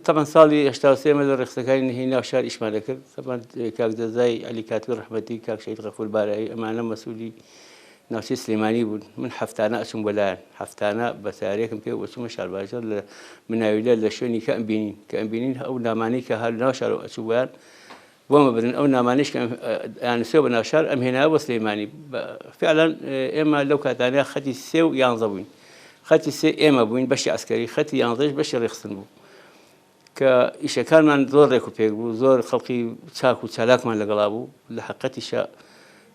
طبعا صالي اشتاوسي مدى الرخصكاني هنا وشار إشمال ذكر طبعا كاك دزاي علي كاتب رحمتي كاك شهيد غفور بارعي أمانة مسؤولي ناوسي سليماني بون من حفتانا أسم بلان حفتانا بساريكم كي وسم شار باجر من أولاد لشوني كأنبينين أو ناماني كهال ناشر أسوان وما بدن أو نامانيش يعني سوى ناشر أم هنا وسليماني فعلا إما لو كانت أنا خدي سو ينظبين خدي سي إما بوين بشي عسكري خدي ينظج بشي رخصن بو كإيش كان من زور ريكوبيك بو زور خلقي تاكو تلاك من لقلابو لحقتي شاء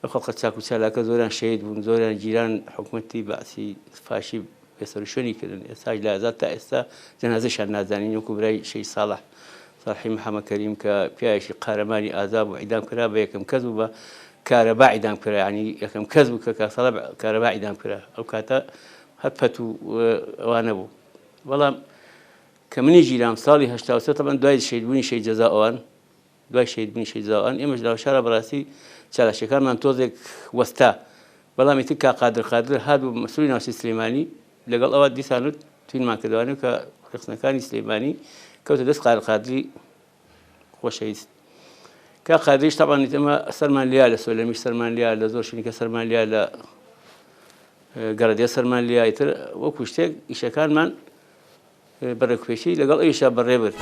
خلق تاكو تلاك زوران شهيد بو زوران جيران حكومتي بعثي فاشي يسرشوني كذا إساج لا ذات إسا جنازش النازانين وكبري شيء صالح صالحي محمد كريم كبياش قارماني عذاب وعدام كرا بيكم كذبة كارباء عدام كرا يعني يكم كذب كصلب كارباء عدام كرا أو كاتا هتفتو وانبو والله كمني جيران صالي هشتاوسة طبعا دواي شيء بني شيء جزاء دواي شيء بني شيء جزاء إما جلو شارب راسي شالا شكر من توزك وستا والله متك قادر هذا مسؤولين ناس سليماني لقال أود دي سانود تين ما كدواني كرخصنا كان سليماني كوت دس قادري وشيء كقادريش طبعا يتم سرمان ليال ولا مش سرمان ليال زور شنو كسرمان ليال قردي سرمان ليال يتر وكوشتك إيش كان من برك في شيء لقال أي شاب بريبر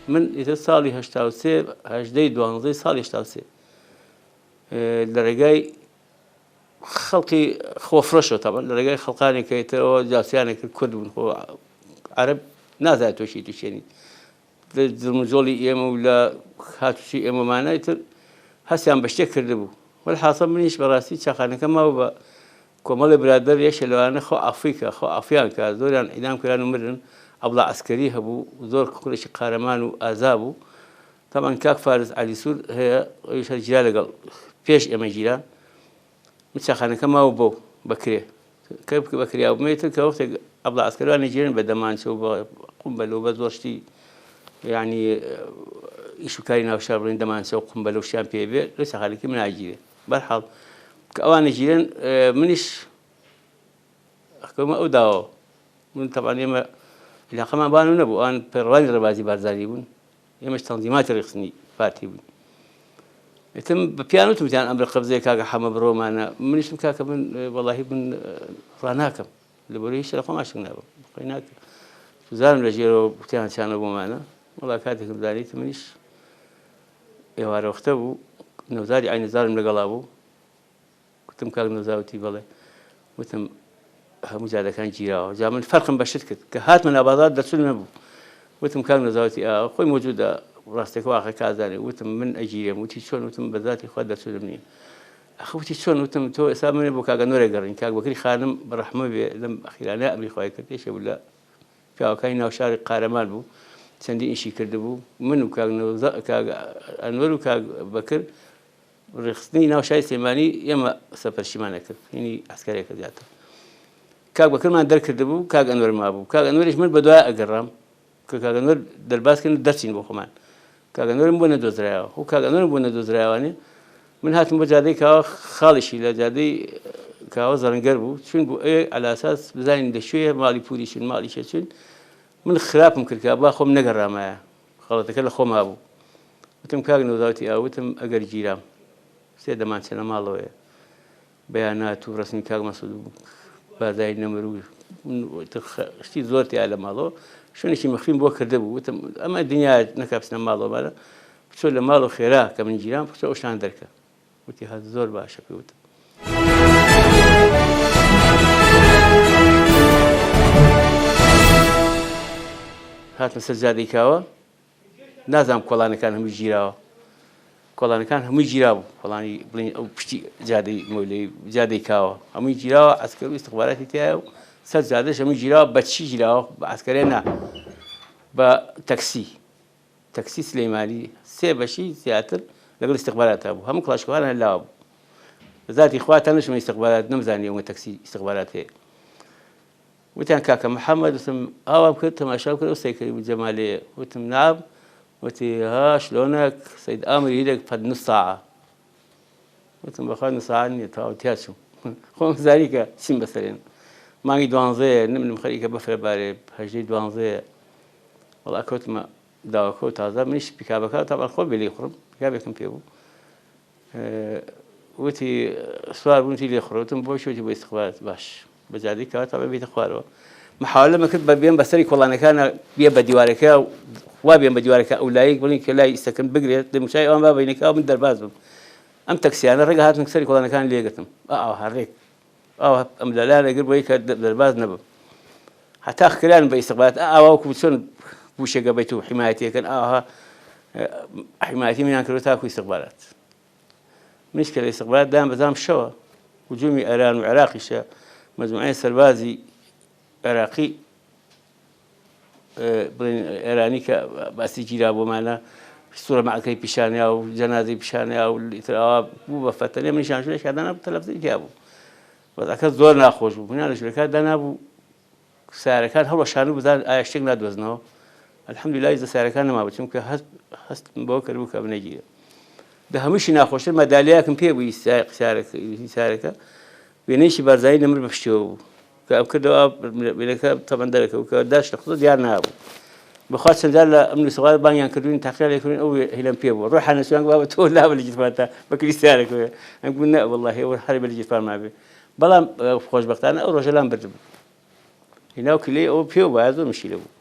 من يتصالي هشتاوسي هجدي دوانزي صالي هشتاوسي لرجاي خلقي خوفرشه طبعا لرجاي خلقاني كيتر جالسياني كرد من هو عرب نازل توشيني المزولي يوم ولا هاتو شيء يوم معنا يتر هسيان بشتكر دبو والحاصل منيش براسي شخاني كما هو كمال برادر يش لو أنا خو أفريقيا كزوران إدام كلانو مرن أبلا عسكري هبو زور كل شيء قارمان وأذابو طبعا كاك فارس علي سود هي يش الجيران قال فيش يا مجيران متشخاني كما هو بو بكري كيف بكري أو ميت كوقت أبلا عسكري أنا جيران بدمان شو قنبلو بزورشتي يعني إيشو كارينا وشاربين دمان سو قنبلو شامبيون ليس خالك من عجيرة برحال كأوان جيران منيش كما أوداو من طبعا يما إلا قما بانو نبو أن بروان ربازي بارزاني بون يمش تنظيمات الرخصني فاتي بون يتم ببيانو تمتان أمر قبضي كاكا حما برومانا منيش مكاكا من والله من راناكم لبوريش لقوم عشقنا بقيناك زارم لجيرو بتيان شانو بومانا والله كاتك بدالي تمنيش يوارو اختبو نوزاري عين زارم لقلابو كتم كاك نوزاوتي بالله وتم مجادا كان جيراو جا من فرق بشتكت كهات من أباضات درسول نبو وتم كاك نوزاوتي أخوي موجودة براستك واقع كازاني وتم من أجيريم وتي شون وتم بذاتي خود درسول مني أخوتي شون وتم تو إسامني بو كاك نوري قرن كاك بكري خانم برحمة بلم أخيرانا أبري خواهي كرتيش ولا كاك كاينا وشاري قارمان بو سندي إشي كردبو منو كاك أنور وكاك بكر رخصني ناو شاي سليماني يما سفر شمانة كر يعني عسكرية كذاته كاك بكر ما در كردبو كاك أنور ما بو كاك أنور إيش من بدواء أقرام كاك أنور درباس كن درسين بو خمان كاك أنور مبونا دوزرايا هو كاك أنور مبونا دوزرايا واني من هات مبجادي كاو خالشي لجادي كاو زرنجر بو شون بو إيه على أساس بزاين دشوية مالي بوليشون مالي شون من خرابهم كركابا خوم نقرا معاه خلطك كله خوم أبو وتم كاغ نوزاوتي أو وتم أجر جيرام سيدا ما نسنا مالوه بيانات ورسمي كاغ مسؤول بازاي نمرو اشتي زورتي على مالو شو نشي مخفين بوكر دبو وتم أما الدنيا نكابسنا مالو مالا بتقول مالو خيرا كمن جيرام بتقول وش عندك وتي هذا زور باشا في وتم هات مثل زادي كاوا نازم كلاني كان هم يجيراو كلاني كان هم يجيراو كلاني بلين أو بشتي زادي مولي زادي كاوا هم يجيراو عسكري استخباراتي تاعو سال زادش هم يجيراو بتشي يجيراو بعسكرينا بتاكسي سليماني سيبشي تياتر لقول استخبارات أبو هم كلاش كوانا لا أبو ذاتي إخواتنا شو من استخبارات نمزاني يوم تاكسي استخباراتي وتان كاكا محمد وتم أوام كنت ما شاف كده وسيكري بالجمالية وتم نعم وتي ها شلونك سيد آمر يدك فد نص ساعة وتم بخار نص ساعة تاو تياسو خۆم زانی کە چیم بەسەرێن مانگی 12 نمنم خەریکە بەفرە بارێ هەژدەی 12 وەڵا کەوتمە داواکە و تازە منیش پیکابەکە تاڵ خۆ بێ لێ خوڕم پیکابێکم پێ بوو وتی سوار بوونی لێ خوڕوتم بۆ شوتی بۆ استخبارات باش بەجادی کات تا بێتە خوارەوە محاولەمە کرد بە بێن بەسەری کۆڵانەکانە بێ بە دیوارەکە وا بێن بە دیوارەکە ئەو لایەک بڵین کە لای ئیسەکەم بگرێت دەموچای ئەوان با بینەکە من دەرباز بم ئەم تەکسیانە ڕێگە هاتن سەری کۆڵانەکان لێگرتم هەڕێک ئەم لەلایەگر بۆی کە دەرباز نەبم هەتا خکران بە ئیستخبارات ئاواکو چۆن بوشێگە بێت و حیمایەتیەکەن حیمایەتی منیان کردوە تاکو ئیستخبارات منیش کە لە ئیستخبارات دام بەزام شەوە هجومی ئەران و عێراقیشە مەجموعەی سەربازی عێراقی بڵێن ئێرانی کە باسی گیرا بۆمانە سوورە مەعەکەی پیشانیا و جەنازەی پیشانیا و ئیترەوە بوو بە فەتەنێ منیشان ژوورێک دانا بوو تەلەڤیزیۆن تیا بوو وەزعەکە زۆر ناخۆش بوو منیان لە ژوورەکە دانابوو سیارەکان هەڵوەشانوو بزان ئایا شتێک نادۆزنەوە الحەمدولیلا ئیزە سیارەکان نەمابوو چونکە هەستم بەوە کردبوو کە بنەگیرە لە هەمووشی ناخۆشتر مەدالیاکم پێ بووی سیارەکە وێنەیەکی بارزایی لەمر بە پشتیەوە بوو کە ئەم کردەوە وێنەکە تەمەن دەرەکەوت کە داش لە خودە دیار نابوو بەخوا چەندجار لە ئەمن سوغات بانگیان کردوین تاقیان لێکردین ئەو هێلەم پێ بووە ڕۆحان نەسویان بابە تۆ لابە لە جیتفانتە بەکری سیارەکەوێ ئەم گوون نە وەڵڵاهی ئەوە هەری بە لە جیتفان مابێ بەڵام خۆشبەختانە ئەو ڕۆژە لام بردبوو هێناو کلەی ئەوە پێ وایە زۆر مشکلە بوو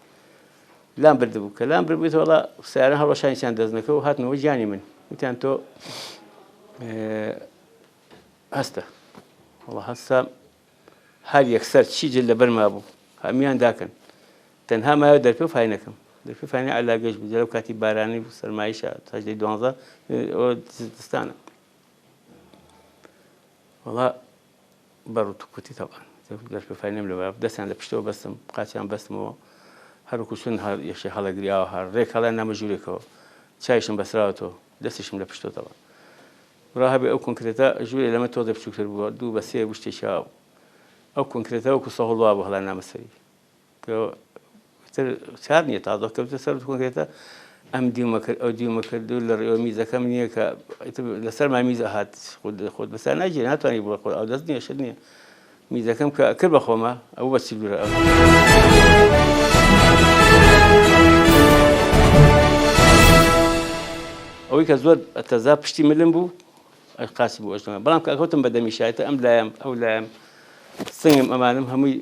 لام بردبوو کە لام بردبوویت وەڵا سیارە هەڵوەشانیان دەستنەکە و هاتنەوە گیانی من وتیان تۆ هەستە وەڵا هەستا هەر یەکسەر چی جل لەبەر مابوو هەمویان داکەن تەنها مایە دەرپێ و فاینەکەم دەرپێ فاینە عەلاگەش بوو لەو کاتی بارانی بوو سەرمایشە هەژدەی 12 ئەوە دستانە وەڵا بەڕوت کوتی تەبان دەرپێ فاینەم لەوە دەستیان لە پشتەوە بەستم قاچیان بەستمەوە هەروەکو چۆن یەکشێ هەڵەگریاوە هەر ڕێک هەڵیان نامە ژوورێکەوە چایشم بەسراوەتەوە دەستیشم لە پشتەوە ڕا هەبێ ئەو کۆنکرێتە ژوورێ لەمە تۆزە بچووکتر بووە دوو بە سێ شتێکی ئاو ئەو کۆنکرێتە وەکو سەهۆڵوا بوو هەڵیان نامە سەری چار نییە تازە کەوتە سەر کۆنکرێتە ئەم دیومە کرد ئەو دیومە کرد و لە ڕێوە میزەکەم نییە کە لەسەر مامیزە هات خۆت بەسەر ناگیرێ ناتوانانی بڵێ خۆت ئەو دەست نییە شت نییە میزەکەم کە کرد بە خۆمە ئەو بە چیلورە ئەوەی کە زۆر تەزا پشتی ملم بوو قاسی بوو ئەشتەمە بەڵام کە کەوتم بە دەمیشایەتە ئەم لایەم ئەو لایەم سنگم ئەمانم هەمووی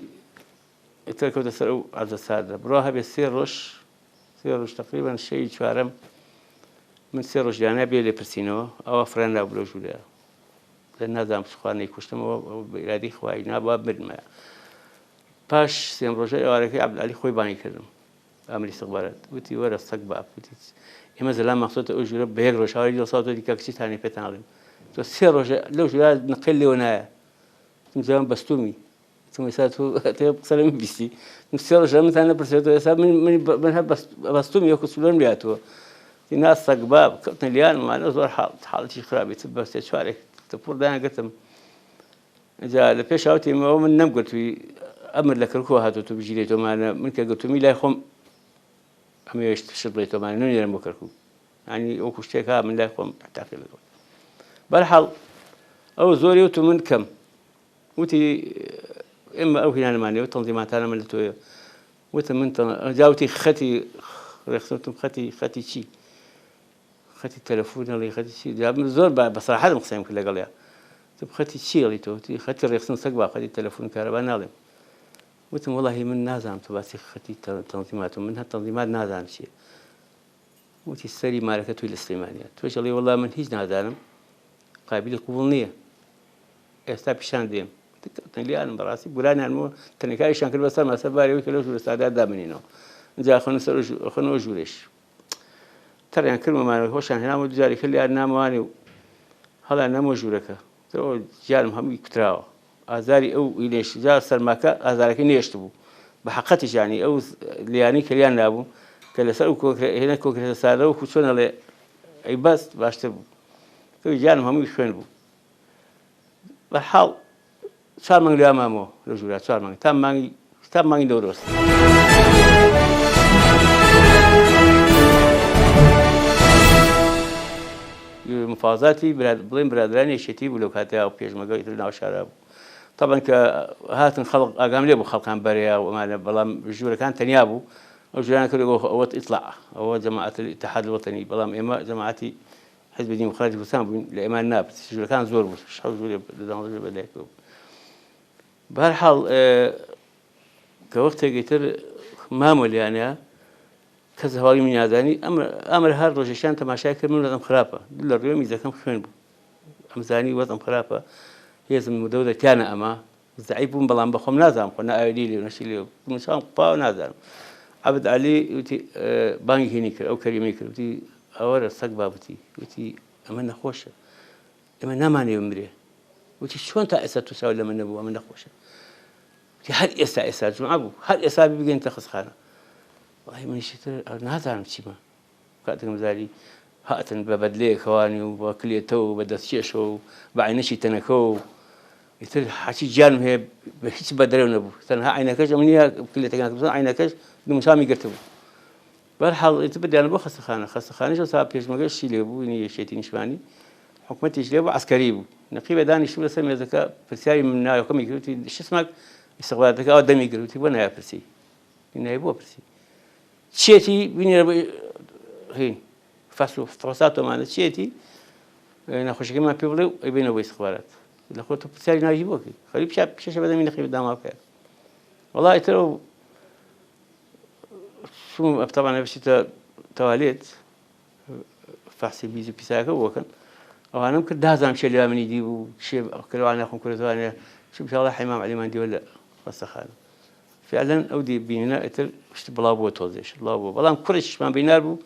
ئیتر کەوتە سەر ئەو عەرزە ساردە بڕوا هەبێت سێ ڕۆژ تەقریبەن شەوی چوارەم من سێ ڕۆژ یانە بێ لێ پرسینەوە ئەوە فران نابوو لەو ژوورەیە لە نازانم سوخوانەی کوشتمەوە بە ئیرادی خوای نابووە بردمەیە پاش سێم ڕۆژەی ئەوارەکەی عەبدولعەلی خۆی بانگی کردم ئەمری استخبارات وتی وەرە سەگ باب وتی ئێمە زەلام مەخسۆتە ئەو ژوورە بە یەک ڕۆژ هاواری دڵساوتە دیکە کچیتانی پێتان ئەڵێم تۆ سێ ڕۆژە لەو ژوورە نقل لێوە نایە زەوام بەستومی ئێستا تۆ قسە لەمن بیستی سێ ڕۆژە منتان نەپرسێتەوە ئێستا من هەر بەستومی وەکو سولەرم لاتووە نا سەگ باب کەوتنە لیانمانە زۆر حاڵەتی خراپی بە سێ چوارێک تەپۆر دایانگرتم جا لە پێش هاوتێمەوە من نەمگرتووی ئەمر لە کەرکووە هاتووە بژیرێتەوەمانە من کە گرتومی لای خۆم هەموویش شت بڵێتەوەمانە نێرم بۆ کەرکوو ینی وەکو شتێک من لای خۆم تاقی لەگەڵ بەرحاڵ ئەو زۆری وت من کەم وتی ئێمە ئەو هینانەمانەوە تەنزیماتانە من لە تۆیە وتم من جاوتی خەتی ڕێخستم خەتی چی خەتی تەلەفۆنەڵی خەتی چی زۆر بەسەراحەتم قسەیم کرد لەگەڵیا خەتی چی ئەڵی تۆ خەتی ڕێخستن سەگ با خەتی تەلەفۆن کارەبا ناڵێم وتم وەڵاهی من نازانم تۆ باسی خەتی تەنزیمات من هەر تەنزیمات نازانم چییە وتی سەری مارەکە توی لە سلێمانیە تۆش ئەڵێ وەڵا من هیچ نازانم قابلی قبوڵ نییە ئێستا پیشان دێم لیانم بەڕاستی بورانیانمەوە تەنێکاریشان کرد بەسەر مەسەر بارەوەی کە لەو ژوورە سادات دامنینەوە اینجا خۆنەوە ژوورێش تەڕیان کردمەمانەوە خۆشیان هێنامەوە دوجاری کرد لیان نامەوانێ و هەڵیان نەمەوە ژوورەکە گیانم هەمووی کوتراوە ئازاری ئەو ئیلێش جا سەرماکە ئازارەکەی نێشت بوو بە حەقەتیش ینی ئەو لیانی کە لیان نابوو کە لەسەر هێنە کۆنکرێتە سادە وەکو چۆنەڵێ ئەی بەست باشتر بوو کە گیانم هەمووی خوێن بوو بەرحاڵ 4 مانگ لێ مامەوە لە ژوورە 4 مانگ تا مانگی دەورۆست مفازاتی بڵێن برادرانی یەکێتی بوو لەو کاتەیە و پێشمەرگە ئیتر ناو شارە بوو طبعا كهات خلق أقام لي أبو خلقان بريا وما بلام الجولة كان تنيابو أو جولان كله هو إطلاع هو جماعة الاتحاد الوطني بلام إما جماعتي حزب الديمقراطي وسام لإيمان نابت الجولة كان زور بس شو جولة بدنا بديك بهالحال كوقت جيتر مامل يعني كذا هواي من ياداني أمر هار رجشان تماشاكل من وضع خرافة دل اليوم إذا كان خشين بو أمزاني وضع خرافة هي زم مدودة كان أما زعيبون بلام بخم نازم قلنا أيديلي ونشيلي ومشان قا ونازم عبد علي وتي بانك هنيكر أو كريميكر وتي أور الصقبة وتي أمنا خوشة أمنا ماني يمري وتي شلون تأسى تساوي لما نبوا أمنا خوشة وتي هل إسا جمع أبو هل إسا بيجي تخص خانة والله من يشتري نازم شيء ما كاتم زالي هاتن ببدلي خواني وبكليته وبدسشيشو بعينشي تنكو يصير حكي جانم هي بهيج بدرون أبو سنها عينكش أمنيها كلية كانت بس عينكش بمسامي قرتبو بالحال يتبدي أنا بخص خانة شو صار بيش ما قش شيء أبو إني شيء نشواني حكومتي شيء أبو عسكري أبو نقيبة داني شو لسه ذكاء فرسي من نايو كم يقولوا شو اسمك استقبال ذكاء دم يقولوا وانا يا فرسي إنه يبغى فرسي شيء بيني هين فصلته معنا شيء نخش كمان بيبلو يبينه باستخبارات لقيت بسالي ناجيبوك خليب شاب بدأ من نخيب دام أفكار والله ترى شو طبعا أنا بس تواليت فحصي بيزو بيساكو وكان أو أنا ممكن ده زام شيء اللي من يجي وشيء كلوا عنا خم كل ثانية شو إن شاء الله حمام علي ما عندي ولا بس خالد فعلا أودي بيننا إتر مش بلابو توزيش بلابو والله كلش ما بيناربو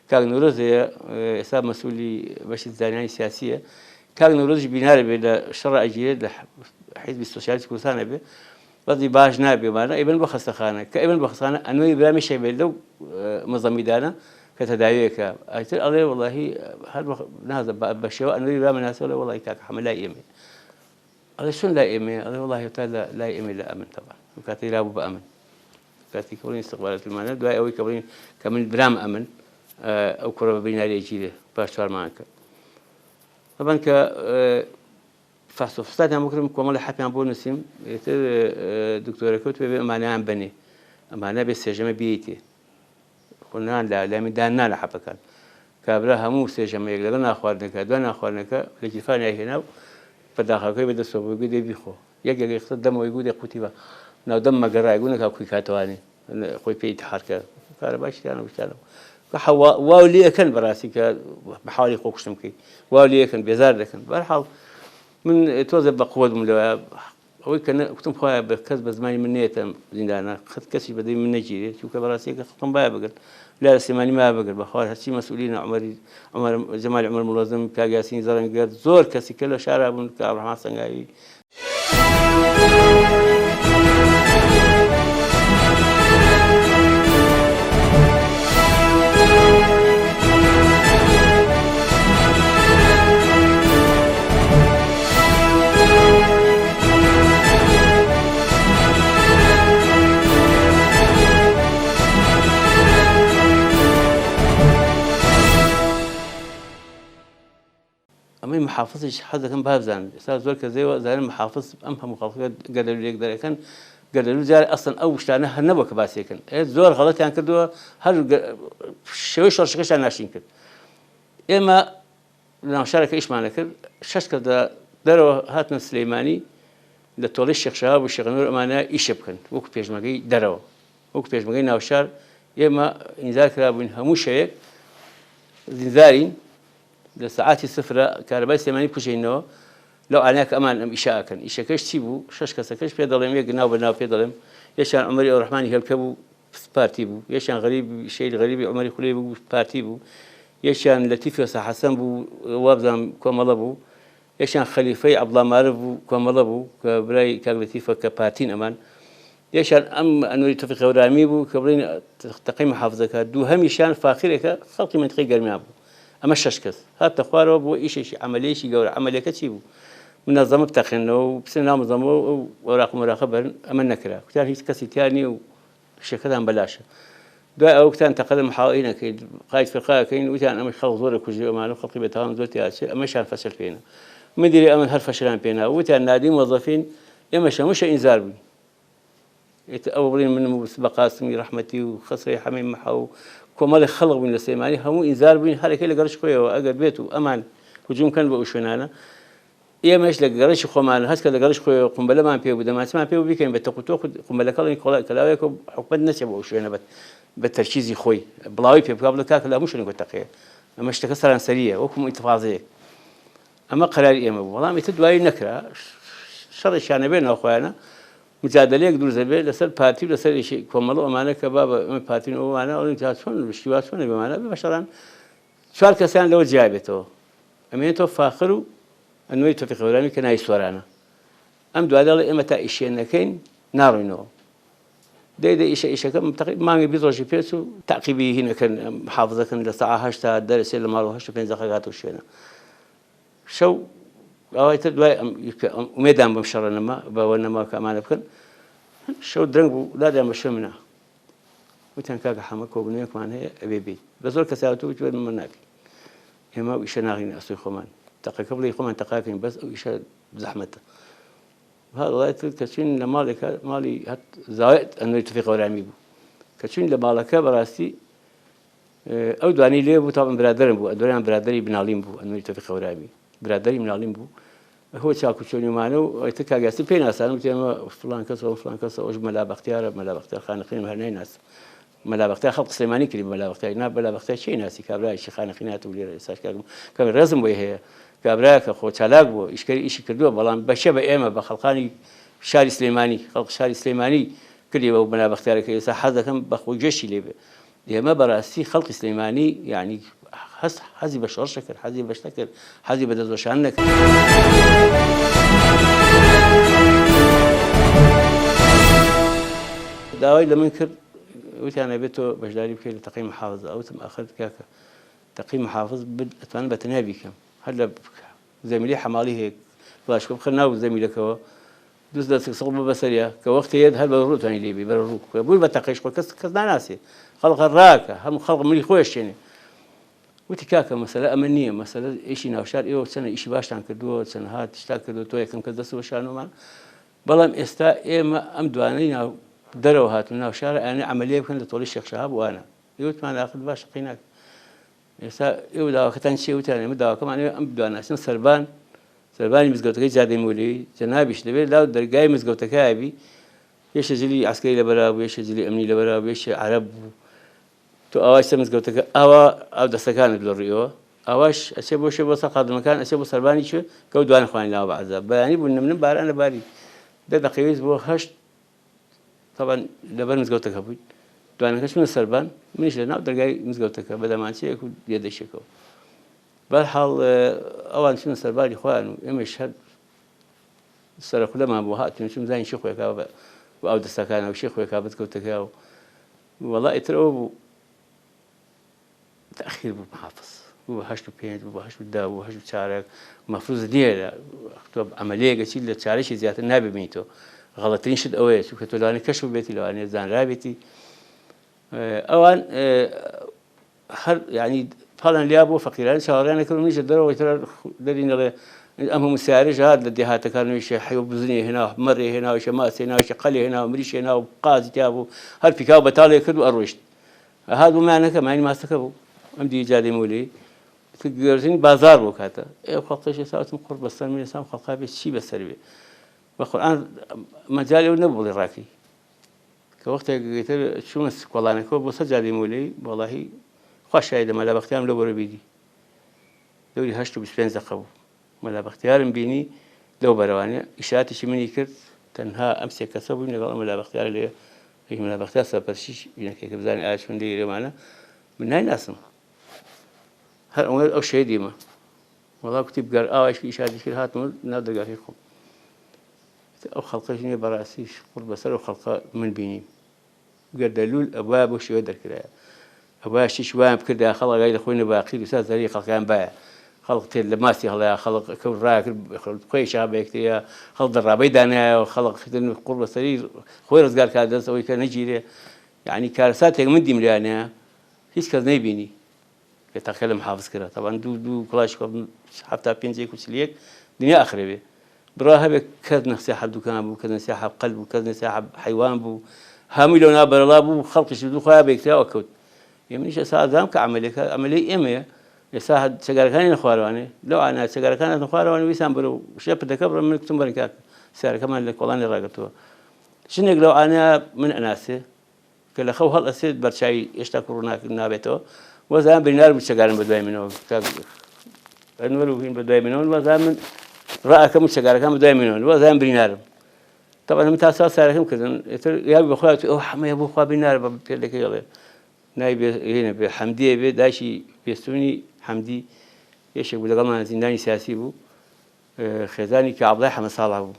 كان نورزي حساب مسؤولي باش الزانية السياسية كان نورز بينار بين شرع أجيال حزب السوسياليست كل سنة به بدي باش نابي معنا ابن بخص خانة كابن بخص خانة أنو يبرامي شيء بيلو مظمي دانا كتداعي أيتر الله والله هل نهذا بشوا أنو يبرامي ناس ولا والله كاك حمل لا يمي هذا شون لا يمي الله والله تعالى لا يمي لا أمن طبعا وكاتي رابو بأمن كاتي كورين استقبالات المعنى دواء أوي كورين كمن برام أمن أو كرة بين الأجيال باشوار معك طبعا ك فحصفتنا ممكن كمان حتى عم بقول نسيم دكتورة كنت معنا عم بني معنا بالسجمة بيتي قلنا لا من دهنا لحبة كان كابرها مو سجمة يقدرنا أخوانك دونا أخوانك لجفاني هنا فداخل كي بدأ الصبح يقول يبيخو يجي يخطط دم ويقول يقتيبه نو دم مجرى يقول لك أخوي كاتواني أخوي بيت حركة قال باش أنا وش كحوا واولي كان براسي بحاول يقوقشتم كي واولي كان بيزار لكن برحال من توزع بقوة من هو كان كنت مخايا بكذب زماني من نيتم زندانا خذ كسي بدي من نجيري شو كبراسي خطم بايا بقول لا سيماني ما بقول بخوار هالشي مسؤولين عمر جمال عمر ملازم كاجاسين زارن قد زور كسي كله شارع من كعب الرحمن صنعي أما محافظ حدا كان بهذا صار زول كذا زين محافظ أمها مخالفة قدروا يقدر كان قدروا زار أصلا أو شلانه هالنبوك بس كان زول غلط يعني كده هل شوي شرش عن ناشين كده إما لما شارك إيش معنا كده شاش كده دروا هاتنا سليماني لتولي الشيخ شهاب والشيخ نور أمانة إيش بكن وقت بيج مجي دروا وقت بيج مجي ناوشار إما إنزال كلابين هموش هيك زنزارين لساعات الصفر كهرباء سيماني بكشينه لو عليك أمان إشاء كان إشاء كش تيبو شش كسكش في ظلم يجناو بناو في ظلم يشان عمري الرحمن يهلكبو بارتيبو يشان غريب شيء غريب عمري خليبو بارتيبو يشان لطيف يسا حسن بو وابزام كمالبو يشان خليفة عبد الله معرفو كمالبو كبراي كلطيفة كبارتين أمان يشان أنو يتفق ورامي بو كبرين تقييم محافظة دو هم يشان فاخرك خلقي منطقي قرميابو أما الششكس هذا تخواره بو إيش عملية شيء جورا عملية كتيبو منظمة بتخنه بسنا منظمة وراق مراقبة أما النكرة كتير هيك كسي تاني وشكلها بلاش ده أو كتير تقدم محاولين كيد قائد فرقة كين وتان أما خلق زور كوجي أما خلق بيتهم زور تياتش أما شان فشل فينا مدري أما هالفشلان فينا وتان نادي موظفين ئێمە شەمووشە ئینزار بووین ئەوە بڵێن من بە قاسمی ڕەحمەتی و خەسرەی حەمەی مەحە و کۆمەڵی خەڵق بووین لە سلێمانی هەموو ئینزار بووین هەرێکەی لە گەڕەش خۆیەوە ئەگەر بێت و ئەمان هجوومکەن بە ئەو شوێنانە ئێمەش لە گەڕەشی خۆمان هەستکە لە گەڕەش خۆیەوە قومبەلەمان پێ بوو دەمانچمان پێ بکەین بە تەقوتۆ قومبەلەکەڵی کەلاوەیەک و حکومەت نەچێ بە ئەو شوێنە بە تەرکیزی خۆی بڵاوی پێ بکا بڵێ کاکە لە هەموو شوێنێک تەقەیە ئەمە شتەکە سەرانسەریە وەکو ئیتفاقەیەک ئەمە قەراری ئێمە بوو بەڵام ئیتر دوایی نەکرا شەڕێکیانە بێ ناوخۆیانە مجادلەیەک دروست دەبێت لەسەر پارتی و لەسەر کۆمەڵ ئەمانە کە با بە ئەمە پارتین ئەوانە ئەڵێن چۆن شتیوا چۆنە بێمانە بێ بەشەڕان چوار کەسیان لەوە جیا بێتەوە ئەمێنێتەوە فاخر و ئەنوەی تۆفیق هەورانی کە ناوی سوارانە ئەم دوادەڵێ ئێمە تا ئیشێنەکەین ناڕوینەوە دەیدە ئیشەکە مانگی 20 ڕۆژی پێچ و تاقیبی هینەکەن حافزەکەن لە ساعە 8 تا دەرسێت لە ماڵ و 8 و 5 هاتەوە شوێنە شەو ئەوەیتر دوای ئومێدان بەم شەڕە نەما بەوە نەما کە ئەمانە بکەن شەو درەنگ بوو لادیان بە شوێ منە وتیان کاکە حەمە کۆبنەوەیەکمان هەیە ئەبێ بێت بە زۆر کەساوەتەوە وتوێت من ناکەین ئێمە ئیشە ناغین ئەسوی خۆمان تەقەکە بڵێ خۆمان تەقاکەین بەس ئەو ئیشە زەحمەتە هەڵایەتر کە چوین لە ماڵێکە ماڵی هەت زاوێت ئەنوەی تۆفیق هەورانی بوو کە چوین لە ماڵەکە بەڕاستی ئەو دوانی لێ بوو تاڵم برادرم بوو ئەدوریان برادری بناڵیم بوو ئەنوەی تۆفیق هەورانی برادری مناڵیم بوو هو چاکو چۆنیمانە و ئەیتر کاگاستی پێی ناسان وتی ئەمە فڵان کەسەوە فڵان کەسە ئەوش مەلا بەختیارە مەلا بەختیار خانەقین هەر نایناسم مەلا بەختیار خەڵق سلێمانی کردی مەلا بەختیار نا مەلا بەختیار چی ناسی کابرایشی خانەقین هاتوو لێرە ئێستاش کە ڕێزم بۆی هەیە کابرایە کە خۆ چالاک بووە ئیشکەری ئیشی کردووە بەڵام بەشە بە ئێمە بە خەڵقانی شاری سلێمانی خەڵق شاری سلێمانی کردیەوە و مەلا بەختیارەکە ئێستا حەز دەکەم بە خۆی گەشتی لێ بێ ئێمە بەڕاستی خەڵقی سلێمانی یعنی حەزی بە شەڕ کرد حەزی بە شتە کرد حەزی بە دەستۆشان نەکرد داوای لە من کرد وتیان ئەبێتەوە بەشداری بکەیت لە تەقی محافظە ئەوتم ئاخر کاکە تەقی محافظ ئەتوانم بەتەنیا بیکەم هەر لە زەمیلەی حەماڵی هەیە باشکە بخە ناو زەمیلەکەوە دوست دەست سەڵ بە بەسەریە کە وەختەیەت هەر بە ڕووتوانی لێبی بەرە ڕوو بووی بە تەقیش خۆ کەس ناناسێ خەڵق ڕاکە هەموو خەڵق ملی خۆشتێنێ وتی کاکە مەسەلە ئەمە نییە مەسەلە ئیشی ناوشار ئێوە چەنە ئیشی باشتان کردووە چەند هات شتا کردو تۆ یەکەم کەس دەست وەشانۆمان بەڵام ئێستا ئێمە ئەم دوانەی ناو دەرەوە هاتون ناوشارە ئەیانێ عەمەلیە بکەن لە تۆڵی شێخ شەهاب وانە ئێوەتمان ئاخر باش قەی ناکە ئێستا ئێوە داواکەتان چییە وتیان ئێمە داواکەمان ئەم دواناسن سەربانی مزگەوتەکەی جادەی مولەوی جەنابیش دەبێت لاو دەرگای مزگەوتەکەی بی یەشە جلی عسکەری لەبەرا بوو یەشە جلی ئەمنی لەبەرا بوو یەشە عەرەب بوو تۆ ئاوای سەر مزگەوتەکە ئاوا ئەو دەستەکانت لە ڕوویەوە ئاواش ئەچێ بۆ شێ بۆ سەر قادمەکان ئەچێ بۆ سەربانی چێ کە و دوان خوانی لاوە بەعەزاب بەیانی بوون نمنم باران لە باری دە دەقیویست بۆ هەشت طبعا لەبەر مزگەوتەکە بووین دوانەکە چونە سەربان منیش لە ناو دەرگای مزگەوتەکە بە دەمانچەیەک و یەدەشێکەوە بەرحاڵ ئەوان چونە سەرباری خۆیان و ئێمەش هەر سەرەخولەمان بۆ هاتین چون زانی شی خۆیەکا بە ئەو دەستەکانەوە شی خۆیەکا مزگەوتەکە و وەڵا ئیتر ئەوە بوو تأخير بوو محافظ بوو 85 بوو 10 بوو 4 مەفروض نییە تۆ عەمەلیەیەکە چیت لە چارەشی زیاتر نابینیتەوە غەڵەتترین شت ئەوەیە چونکە تۆ لەوانەیە کەشف بێتی لەوانەیە زانرابێتی ئەوان هەر یعنی پاڵیان لیا بۆ فەقیرانی چاوەڕیان نەکرد منیش دەرەوە دەرینەڵێ ئەم هەموو سیارەش هات لە دێهاتەکانەوەیشە حەیوە بزنێ هێناوە مەڕێ هێناوەشە ماسی هێناوەشە قەلێ هێناوە مریش هێناوە قازی تیا بوو هەر پیکاو بەتاڵێ کرد و ئەڕۆیشت هات بوومانەکە مانی ماستەکە بوو ئەم دی جادەی مولەی گەرزینی بازار بۆ کاتە ئێوە خەڵقیش ئێستا قوڕ بەسەر من ئێستا خەڵقا بێت چی بەسەر بێ بە قورئان مەجالی ئەو نەبوو بڵێ ڕاکەی کە وەختێک گەیتر چوونە کۆڵانەکەەوە بۆ سەر جادەی مولەی وەڵاهی خوا شایدە مەلا بەختیارم لەو بەرە بیدی دەوری 8:25 بوو مەلا بەختیارم بینی لەو بەرەوانێ ئیشارەتێکی منی کرد تەنها ئەم سێ کەسە بووین لەگەڵ مەلا بەختیار لێ مەلا بەختیار سەرپەرشتیش بینەکەی کە بزانێ ئایا چۆن لێرەمانە من نایناسم هەر ئەو شەیدیمە وەڵا کوتی بگەر ئاوایشکی ئیشارەتی کرد هاتمە ناو دەرگاکەی خۆم ئەو خەڵقەش نییە بەڕاستیش قوڕ بەسەر ئەو خەڵقە من بینیم گەر دەلوول ئەوە بۆ شێوە دەرکرایە ئەوە شتیش وایان بکردا خەڵک لە خۆی نەباقی وسا زەری خەڵکیان باە خەڵق تێ لە ماسی هەڵەیە خەڵق کەوت ڕاکرد خۆی شا بەیەکتەیە خەڵک دەڕابەی دانایەوە خەڵق قوڕ بەسەری خۆی ڕزگار کات دەست ئەوەی کە نەگیرێ یعنی کارەساتێک من دیمرانەیە هیچ کەس نەیبینی کە تەقیە لە محافظ کرا طبعا دوو کڵاش 75 کوچلیەک دنیا ئاخرەوێ براها بكذا نصيحة دكان بو كذا نصيحة قلب وكذا نصيحة حيوان بو هامي لو نابر الله بو خلق شدو خويا بيكتا وكود يمنيش أساعد ذامك عملي إيميا يساعد سجارة كان نخواراني لو أنا سجارة كانت نخواراني ويسام برو شاب دكبر من كتوم بركات سعر كمان لك والله نراقبته شنو لو أنا من أناسي كلا خو هالأسيد برشاي يشتكرونا نابته وزام بنار بسجارة بدوي منه أنورو فين بدوي منه وزام رأى كم سجارة كم بدوي منه وزام بنار طبعا متأسف سعر كم كذا يا أبو خالد أوه حما يا أبو خالد بنار بقول يلا نايب هنا بحمدية بداشي بيستوني حمدي إيش يقول لقمنا زنداني سياسي بو خزاني كعبد حمد صالح بو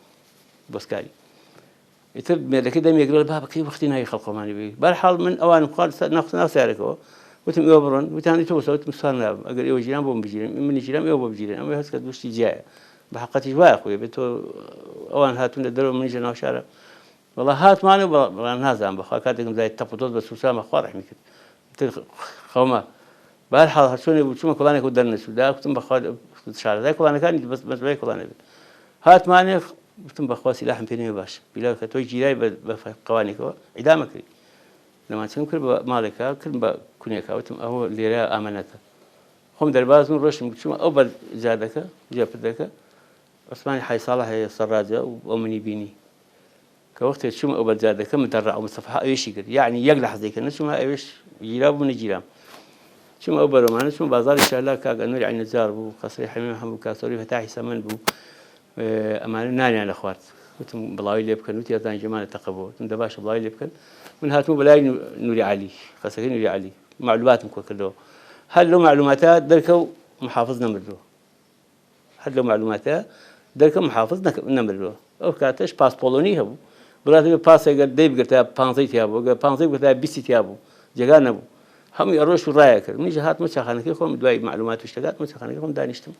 بسكاري يترد من كده يقول بابا كيف وقتنا هي خلقه ماني بيه بالحال من أوان قال ناس سعركوا وتم يوبرون وتاني توصل وتم صارنا أقول إيوه جيران بوم بجيران من جيران إيوه بجيران أما هسه كدوش تجاي بحقتي جوا أخوي بتو أوان هاتون الدرو من جنا وشارع والله هات ماني والله هذا عم بخا كاتكم زي التفوتات بس وسام خارح ممكن خوما بالحال هاتوني بتشوف كلاني كودرنا سودا كنت بخا شارع ذاك كلاني كان بس بيك كلاني هات ماني كنت بخا سلاح فيني باش بلا كتوي جيراي بقوانيك إدامك لما تنكر بمالك كل بكونيك أو اللي رأى أمانته هم درباز من رش شو أول زادك جابتك عثمان حي صالح هي صراجة وأمني بيني كوقت شو أول زادك مدرع أو مصفحة إيش يقول يعني يقلع حذيك الناس ما إيش جيراب من الجيران شو أول ما نسمع بازار إن شاء الله كأنور يعني نزار بو قصري حميم محمد كاسوري فتاحي سمن بو أمان ناني على أخوات وتم بلاوي اللي بكن وتي أذان جمال تقبوا تم دباش بلاوي اللي بكن من هاتمو بلاي نوري علي قصري نوري علي معلوماتهم كله هل له معلوماتات دركوا محافظنا مدلو هل له معلوماتات دركوا محافظنا نمدلو أو كاتش باس بولوني هبو براتي باس يقدر ديب قرتها بانزي تيابو بانزي قرتها بيسي تيابو جانا بو هم يروشوا رايك من جهات متشخنة كيفهم دواي معلومات واشتغلت متشخنة كيفهم دانشتم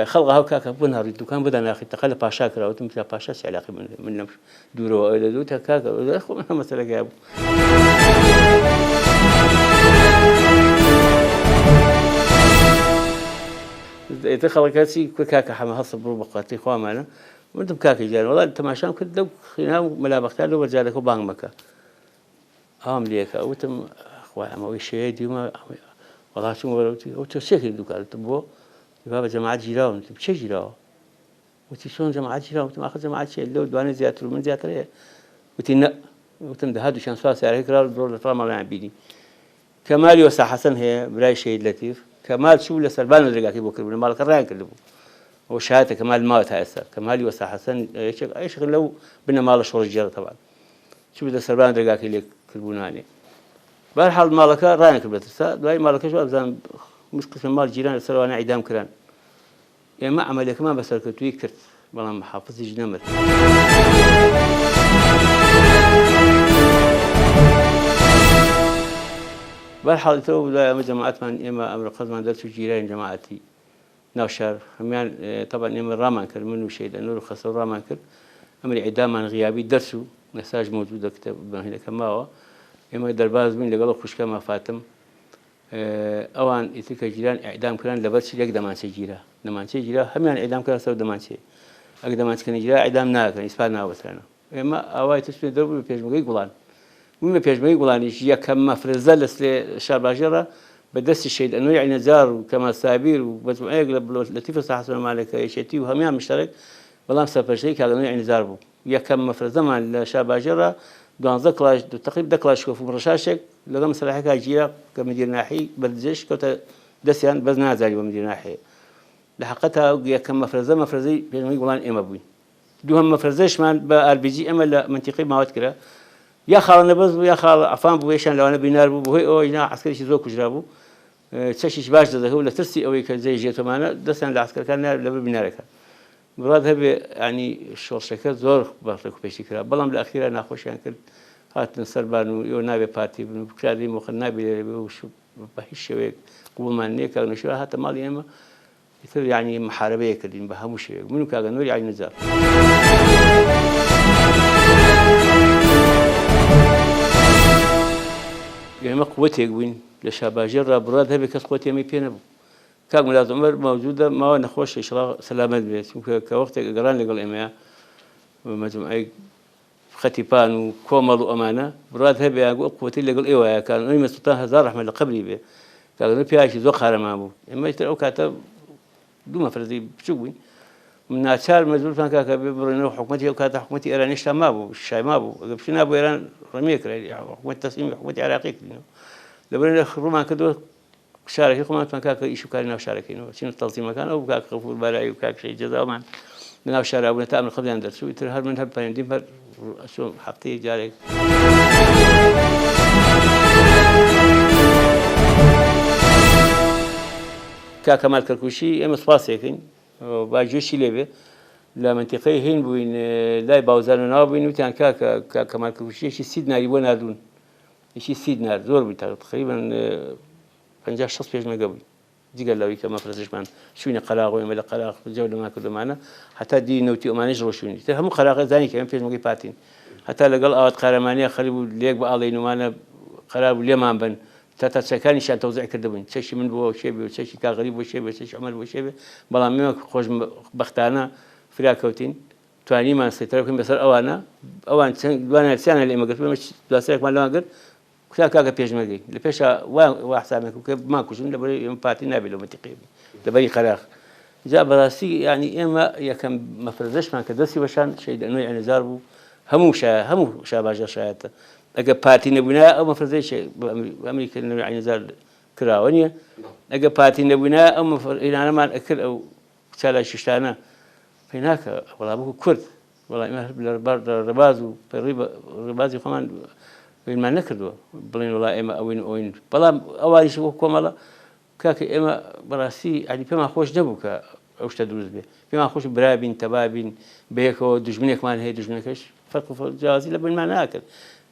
خلقها وكاك بنها الدكان بدنا أخي تقل باشا كرا وتم فيها باشا علاقة من نمش دورو إلى دوتها كاك ولا أخو منها مثلا جابوا تخلق كاسي كاك حما هصب بقاتي خوان معنا وانتم كاك جال والله تماشام كنت لو خينا ملابختان لو رجالك وبان مكا هام ليك وتم أخوان ما ويشي ديما والله شو مرتي وتشكل الدكان تبوا بابا جماعة جيران بشي جيران وتشون جماعة جيران وتم أخذ جماعة شيء اللي دواني زيادة من زيادة ليه وتنق وتم دهاد وشان سواس على هيك رال برول طالما ما عبيدي كمال يوسع حسن هي براي شيء لطيف كمال شو لسربان الرجاكي بكر من مالك الرأي كله وشهادة كمال مات هسه كمال يوسع حسن أي شغل لو بنا مال شغل الجيرة طبعا شو بدأ سربان الرجاكي اللي كلبوناني بالحال مالك رأي كله تسا دواي مالك شو أبزان مش قسم مال جيران السروان إعدام كران يعني ما عملك ما بس الكتوي كرت والله محافظ جنمر بالحال تو لا جماعات من إما أمر قدم درسوا جيران جماعتي ناشر هم طبعا إما رامان كر منو شيء لأنه خسر رامان كر أمر إعدام عن غيابي درسوا مساج موجودة كتاب هنا كما هو إما درباز من اللي قالوا خوش كما فاتم أوان يترك جيران إعدام كران لبرش يقدر ما نسجيله لما نسجيله هم يعني إعدام كران سوى دمان شيء أقدر ما نسكن جيران إعدام ناك إسبان ناوسرنا إما أواي تسمي درب بيجمعي قلان وما بيجمعي قلان يجي كم مفرزة للشعب الجرة بدرس الشيء لأنه يعني نزار وكما سابير وبجمعي قلب لطيفة صح حسن مالك يشتي وهم يعني مشترك والله مسافر شيء كأنه يعني نزاربو يا كم مفرزة مع الشعب الجرة دوان ذكلاش تقريبا ذكلاش كوف مرشاشك لقى مثلا حكا جيرا كمدير ناحي بردجش كوتا دسيان بزنا زالي بمدير ناحي لحقتها يا كم مفرزي بينهم يقولون إما بوين دوهم مفرزش من بالبيجي إما لا منطقي ما وتكره يا خال نبض ويا خال عفان بويشان لو أنا بينار بو هي أو جنا عسكري شيء زوج جرابو تشيش باش ده هو لا ترسي أو زي جيتو معنا دسيان العسكر كان لبي بينارك مراد هبي يعني الشغل شكل زور بارتك بيشكره بلام الأخيرة ناخوش يعني كل هات نسربان ونابي بارتي بنكرادي مخنابي وشو بهيش شويك قبل ما نيك أو نشوف هات مالي إما يصير يعني محاربية كده بهموش منو كأجا نوري يعني نزار يعني ما قوتي وين لشباب جرا براد هبي كس قوتي مي بينبو كان ملاذ عمر موجودة ما نخوش إشراق سلامة بيت كوقت قران لقل إمام مجموعة ختيبان وكومل وأمانة براد هبي أقول قوتي لقل إيوه كان أمي السلطان هزار رحمة لقبلي به كان نبي شيء زوق حرام أبو إما يترأو كاتب دوما فرزي بشوي من أشار مجبور فان كاك ببرنو حكومتي وكاتب حكومتي إيران إيش ما أبو الشاي ما أبو بشنا أبو إيران رميك حكومة تسليم حكومة عراقية لبرنا روما كدو شارك حكومة فان كاك إيش كارينا وشاركينه شنو التنظيم كان أو كاك غفور بلاعي وكاك شيء جزاء من من أشار أبو نتأمل قبل أن درسوا يتر هر من هالبين دين بر شو حقتي جارك كاك مال كركوشي أم سباسيكين باجوشي ليه لا منطقة هين بوين لا باوزان ونابين وتان كاك مال كركوشي شيء سيدنا يبون هذون شيء سيدنا زور بتاع تقريبا 50 شخص بيجمع قبل دي قال لي كما فرزش مان شويني قلاق ويملا قلاق الجولة ما كله معنا حتى دي نوتي وما نجرو شويني تهم قلاق ثاني كمان بيجمع باتين حتى لقال آوات قرمانية خليبوا ليك بقالين ومانا قراب ليه ما بن تاتا سكاني شان توزيع كردبين شيء من بوا وشيء بوا شيء كان غريب وشيء بوا شيء عمل وشيء بوا بلا ميم خوش بختانا فراكوتين تواني ما سيتركين بس أوان دوان سنة اللي ما قلت مش بلاسيك ما لون قلت كذا بيجمع لي لبيشة وحسابك وكيف ما كوشون لبري يوم باتي نبي لو متقيب لبري قراق جاء براسي يعني إما يكم مفرزش ما كدسي وشان شيء لأنه يعني زاربو همو شاباجر شايته أجا باتي نبينا أو مفرزش بأمريكا إنه يعني زار كراونية أجا باتي نبينا أو إذا أنا ما أكل أو شالا ششتانا هناك والله أبوه كرد والله ما بالرباز والرباز كمان ما نكردوا بلين والله إما أوين بلا أول شيء كمالا كاك إما براسي يعني فيما خوش نبوك أوش تدرس به فيما خوش برابين تبابين بيكو دجمنك ما هي دجمنكش فرق جازي لبين ما ناكل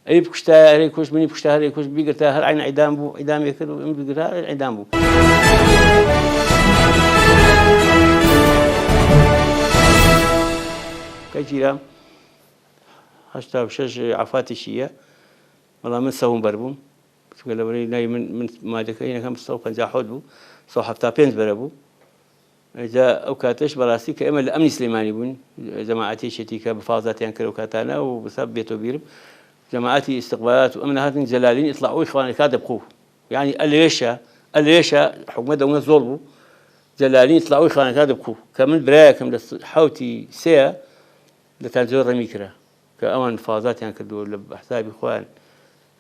أي بكشتها أي كوش مني بكشتها أي كوش بيقرتها هر عين عدام بو عدام يكل وإم بيقرتها عدام بو كجيرام هشتا وشش عفاتي شيء والله من سوون بربو تقول له بري ناي من ما دكينا كم سو كان جاحود بو سو حفتا بينز بربو جاء أوكاتش براسي كأمل الأمن السليماني بون جماعتي شتيكا بفاضات ينكر أوكاتنا وبسبب بيتو بيرب جماعتي استقبالات وأمن هذين جلالين يطلعوا إخواني كاد بقوه يعني الريشة حكومة دولة ظلموا جلالين يطلعوا إخواني كاد بقوه كمن براكم حوتي سيا لتنزل رميكرة كأمان فاضات ينكر دول بحساب إخوان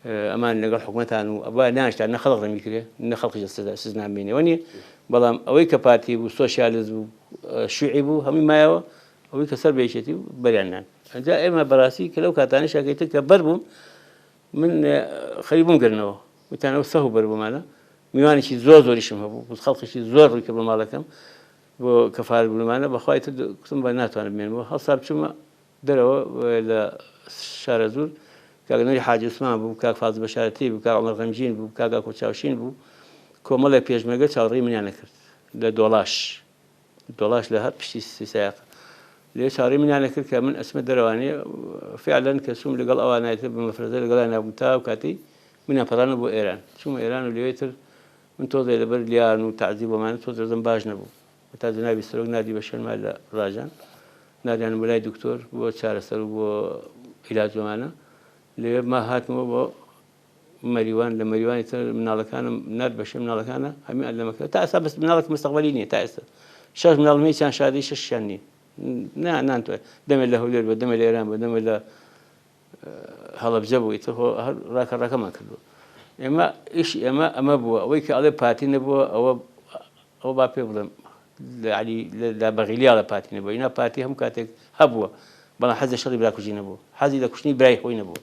أمان نقل حكومتها وأبا ناشط أن خلق رميكرة أن خلق جسدنا مني وني بلام أويك بارتي وسوشياليزم شعبو هم ما يوا أويك سر بيشتي بريانا جاء إما براسي كلو كاتاني شاكيتك بربهم من خريبهم قرنوا وتانا وسهو بربهم معنا ميواني شيء زور يشمه بو وخلق شيء زور يكبر مالكم وكفار بالمعنى بخواي تد كسم بنات أنا بينهم حصل شو دروا ولا شارع زور كأنه حاجة اسمه بو كأ فاز بشارتي بو كأ عمر غمجين بو كأ كوتشاوشين بو كمال بيج مجد شاري من يعني كرت لدولاش لها بشي سياق ليش شاري من يعني كرت كمن اسم الدرواني فعلا كسوم لقال أوانا يتب بمفرزة لقال أنا بمتاو كاتي من فران بو إيران شو إيران وليتر من توضي لبرليان وتعذيب وما توضي زنباج نبو وتعذي نبي سلوك نادي بشر مال راجان نادي أنا مولاي دكتور بو شارع سلوك بو علاج ومانا لما هات مو مريوان لمريوان يتر من الله كان نار بشر من الله كان هم علمك تأسى بس من الله مستقبليني تأسى شاش من الله ميشان شادي ششاني نانتو دم الله لير ودم الإيران ودم الله هلا بجبو يتر هو راك ما كله إما إيش أما بوا ويك على باتي نبوا أو بابي بلم يعني لا بغيلي على باتي نبوا هنا باتي هم كاتك هبوا بلا حز الشغل بلا كوجي نبوا حز إذا كوشني براي خوي نبوا